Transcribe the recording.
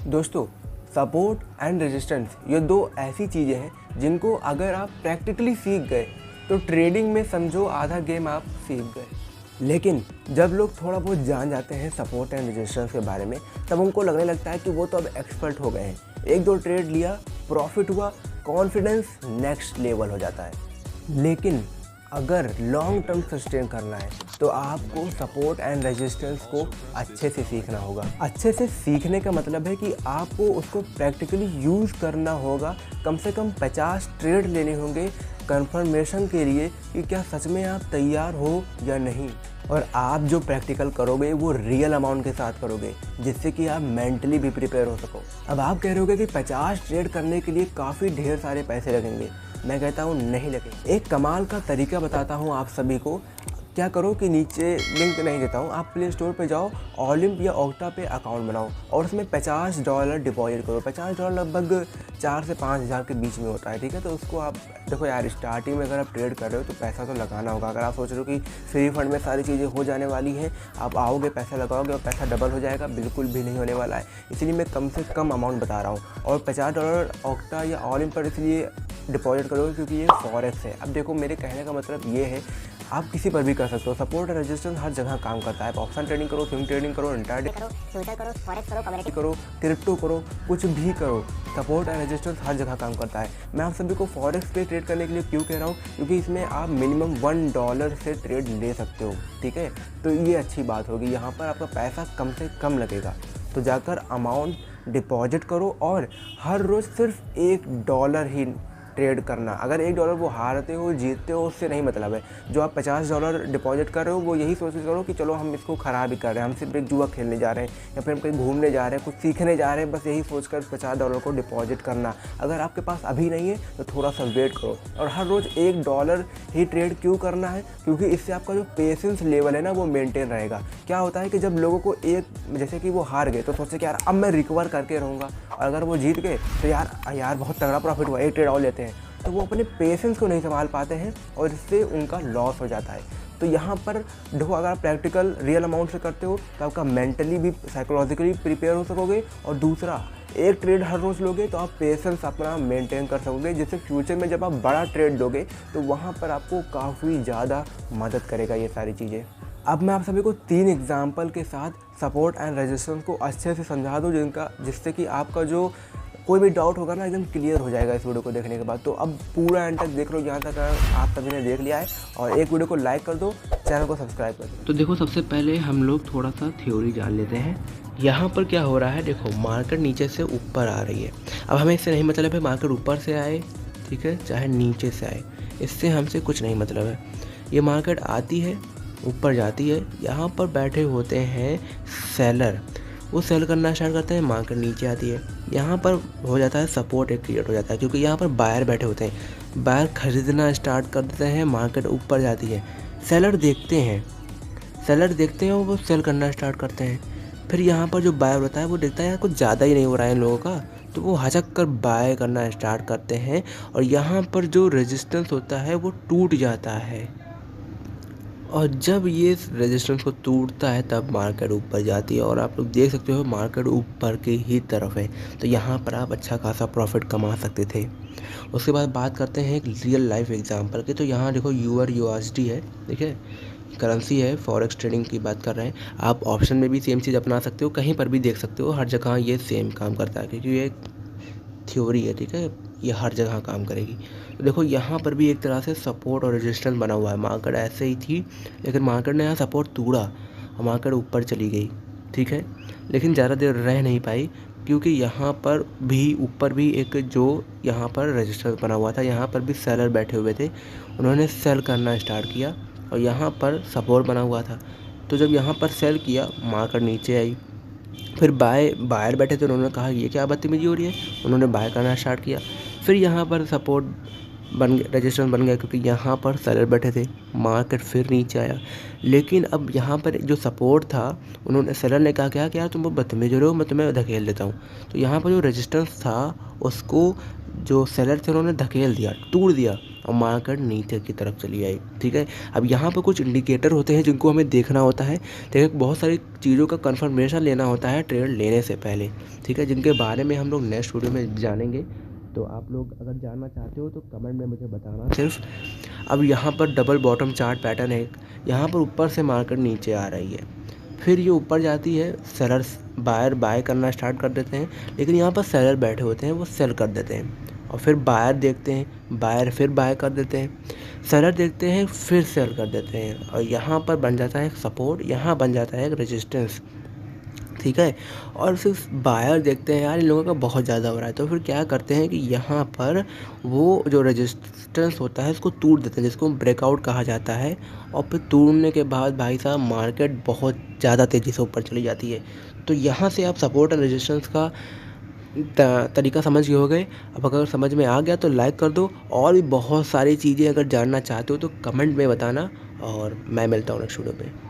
दोस्तों, support and resistance ये दो ऐसी चीज़ें हैं जिनको अगर आप प्रैक्टिकली सीख गए तो ट्रेडिंग में समझो आधा गेम आप सीख गए। लेकिन जब लोग थोड़ा बहुत जान जाते हैं सपोर्ट एंड रेजिस्टेंस के बारे में, तब उनको लगने लगता है कि वो तो अब एक्सपर्ट हो गए हैं। एक दो ट्रेड लिया, प्रॉफिट हुआ, कॉन्फिडेंस नेक्स्ट लेवल हो जाता है। लेकिन अगर लॉन्ग टर्म सस्टेन करना है तो आपको सपोर्ट एंड रेजिस्टेंस को अच्छे से सीखना होगा। अच्छे से सीखने का मतलब है कि आपको उसको प्रैक्टिकली यूज़ करना होगा। कम से कम 50 ट्रेड लेने होंगे कंफर्मेशन के लिए कि क्या सच में आप तैयार हो या नहीं। और आप जो प्रैक्टिकल करोगे वो रियल अमाउंट के साथ करोगे, जिससे कि आप मेंटली भी प्रिपेयर हो सको। अब आप कह रहे होगे कि 50 ट्रेड करने के लिए काफ़ी ढेर सारे पैसे लगेंगे। मैं कहता हूँ नहीं लगे। एक कमाल का तरीका बताता हूँ आप सभी को। क्या करो कि नीचे लिंक नहीं देता हूँ, आप प्ले स्टोर पे जाओ, ओलिम्प या ओक्टा पे अकाउंट बनाओ और उसमें $50 डिपॉजिट करो। $50 लगभग 4 से 5 हज़ार के बीच में होता है, ठीक है। तो उसको आप देखो यार, स्टार्टिंग में अगर आप ट्रेड कर रहे हो तो पैसा तो लगाना होगा। अगर आप सोच रहे हो कि फ्री फंड में सारी चीज़ें हो जाने वाली हैं, आप आओगे पैसा लगाओगे और पैसा डबल हो जाएगा, बिल्कुल भी नहीं होने वाला है। इसलिए मैं कम से कम अमाउंट बता रहा हूँ। और $50 ओक्टा या ओलिम्प पर इसलिए डिपॉजिट करोगे क्योंकि ये फॉरेक्स है। अब देखो, मेरे कहने का मतलब ये है, आप किसी पर भी कर सकते हो। सपोर्ट और रेजिस्टेंस हर जगह काम करता है। ऑप्शन ट्रेडिंग करो, स्विंग ट्रेडिंग करो, इंट्राडे करो, फ्यूचर करो, फॉरेक्स करो, कमोडिटी करो, क्रिप्टो करो, कुछ भी करो, सपोर्ट और रेजिस्टेंस हर जगह काम करता है। मैं आप सभी को फॉरेक्स पे ट्रेड करने के लिए क्यों कह रहा हूँ, क्योंकि इसमें आप मिनिमम $1 से ट्रेड ले सकते हो, ठीक है। तो ये अच्छी बात होगी, यहाँ पर आपका पैसा कम से कम लगेगा। तो जाकर अमाउंट डिपॉजिट करो और हर रोज़ सिर्फ $1 ही ट्रेड करना। अगर $1 वो हारते हो जीतते हो उससे नहीं मतलब है। जो आप $50 डिपॉजिट कर रहे हो वो यही सोच करो कि चलो हम इसको ख़राब ही कर रहे हैं, हम सिर्फ एक जुआ खेलने जा रहे हैं या फिर हम कहीं घूमने जा रहे हैं, कुछ सीखने जा रहे हैं, बस यही सोचकर $50 को डिपॉजिट करना। अगर आपके पास अभी नहीं है तो थोड़ा सा वेट करो। और हर रोज़ $1 ही ट्रेड क्यों करना है, क्योंकि इससे आपका जो पेशेंस लेवल है ना वो मेंटेन रहेगा। क्या होता है कि जब लोगों को जैसे कि वो हार गए तो सोचते कि यार अब मैं रिकवर करके रहूँगा, और अगर वो जीत गए तो यार बहुत तगड़ा प्रॉफिट हुआ, एक ट्रेड और लेते हैं, तो वो अपने पेशेंस को नहीं संभाल पाते हैं और इससे उनका लॉस हो जाता है। तो यहाँ पर देखो, अगर आप प्रैक्टिकल रियल अमाउंट से करते हो तो आपका मेंटली भी साइकोलॉजिकली प्रिपेयर हो सकोगे। और दूसरा, एक ट्रेड हर रोज़ लोगे तो आप पेशेंस अपना मेंटेन कर सकोगे, जिससे फ्यूचर में जब आप बड़ा ट्रेड लोगे तो वहाँ पर आपको काफ़ी ज़्यादा मदद करेगा ये सारी चीज़ें। अब मैं आप सभी को 3 एग्जाम्पल के साथ सपोर्ट एंड रेजिस्टेंस को अच्छे से समझा दूँ, जिससे कि आपका जो कोई भी डाउट होगा ना एकदम क्लियर हो जाएगा इस वीडियो को देखने के बाद। तो अब पूरा एंड तक देख लो, जहाँ तक आप सभी ने देख लिया है, और एक वीडियो को लाइक कर दो, चैनल को सब्सक्राइब कर दो। तो देखो, सबसे पहले हम लोग थोड़ा सा थ्योरी जान लेते हैं। यहाँ पर क्या हो रहा है, देखो मार्केट नीचे से ऊपर आ रही है। अब हमें इससे नहीं मतलब है मार्केट ऊपर से आए, ठीक है, चाहे नीचे से आए, इससे हमसे कुछ नहीं मतलब है। ये मार्केट आती है, ऊपर जाती है, यहाँ पर बैठे होते हैं सेलर, वो सेल करना स्टार्ट करते हैं, मार्केट नीचे आती है, यहाँ पर हो जाता है सपोर्ट एक क्रिएट हो जाता है, क्योंकि यहाँ पर बायर बैठे होते हैं, बायर खरीदना स्टार्ट कर देते हैं, मार्केट ऊपर जाती है, सेलर देखते हैं और वो सेल करना स्टार्ट करते हैं। फिर यहाँ पर जो बायर होता है वो देखता है यार कुछ ज़्यादा ही नहीं हो रहा है इन लोगों का, तो वो हचक कर बाय करना स्टार्ट करते हैं, और यहाँ पर जो रेजिस्टेंस होता है वो टूट जाता है। और जब ये रेजिस्टेंस को टूटता है तब मार्केट ऊपर जाती है, और आप लोग देख सकते हो मार्केट ऊपर की ही तरफ है। तो यहाँ पर आप अच्छा खासा प्रॉफिट कमा सकते थे। उसके बाद बात करते हैं एक रियल लाइफ एग्जांपल की। तो यहाँ देखो USD है, देखिए करेंसी है, फॉरेक्स ट्रेडिंग की बात कर रहे हैं। आप ऑप्शन में भी सेम चीज़ अपना सकते हो, कहीं पर भी देख सकते हो, हर जगह ये सेम काम करता है, क्योंकि ये थ्योरी है, ठीक है, ये हर जगह काम करेगी। तो देखो यहाँ पर भी एक तरह से सपोर्ट और रेजिस्टेंस बना हुआ है। मार्केट ऐसे ही थी, लेकिन मार्केट ने यहाँ सपोर्ट तोड़ा और मार्केट ऊपर चली गई, ठीक है, लेकिन ज़्यादा देर रह नहीं पाई, क्योंकि यहाँ पर भी ऊपर भी एक जो यहाँ पर रेजिस्टेंस बना हुआ था, यहाँ पर भी सेलर बैठे हुए थे, उन्होंने सेल करना स्टार्ट किया, और यहाँ पर सपोर्ट बना हुआ था। तो जब यहाँ पर सेल किया, मार्केट नीचे आई, फिर बायर बैठे थे, उन्होंने कहा ये क्या बदतमीजी हो रही है, उन्होंने बाय करना स्टार्ट किया। फिर यहाँ पर सपोर्ट बन गया, रेजिस्टेंस बन गया, क्योंकि यहाँ पर सेलर बैठे थे, मार्केट फिर नीचे आया। लेकिन अब यहाँ पर जो सपोर्ट था, उन्होंने सेलर ने कहा क्या कि यार तुम बदतमीज हो रहे हो, मैं तुम्हें धकेल देता हूँ। तो यहाँ पर जो रेजिस्टेंस था उसको जो सेलर थे उन्होंने धकेल दिया, तोड़ दिया, और मार्केट नीचे की तरफ चली आई। ठीक है, अब यहाँ पर कुछ इंडिकेटर होते हैं जिनको हमें देखना होता है। ठीक है, बहुत सारी चीज़ों का कंफर्मेशन लेना होता है ट्रेड लेने से पहले। ठीक है, जिनके बारे में हम लोग नेक्स्ट वीडियो में जानेंगे। तो आप लोग अगर जानना चाहते हो तो कमेंट में मुझे बताना सिर्फ। अब यहाँ पर डबल बॉटम चार्ट पैटर्न है, यहाँ पर ऊपर से मार्केट नीचे आ रही है, फिर ये ऊपर जाती है, सेलर्स बायर बाय करना स्टार्ट कर देते हैं, लेकिन यहाँ पर सेलर बैठे होते हैं वो सेल कर देते हैं। और फिर बायर देखते हैं, बायर फिर बाय कर देते हैं, सेलर देखते हैं फिर सेल कर देते हैं, और यहाँ पर बन जाता है एक सपोर्ट, यहाँ बन जाता है एक रेजिस्टेंस। ठीक है, और सिर्फ बायर देखते हैं यार इन लोगों का बहुत ज़्यादा हो रहा है, तो फिर क्या करते हैं कि यहाँ पर वो जो रेजिस्टेंस होता है उसको तोड़ देते हैं, जिसको ब्रेकआउट कहा जाता है। और फिर तोड़ने के बाद भाई साहब मार्केट बहुत ज़्यादा तेज़ी से ऊपर चली जाती है। तो यहाँ से आप सपोर्ट और रेजिस्टेंस का तरीका समझ गए हो गए। अब अगर समझ में आ गया तो लाइक कर दो, और भी बहुत सारी चीज़ें अगर जानना चाहते हो तो कमेंट में बताना, और मैं मिलता हूँ नेक्स्ट वीडियो में।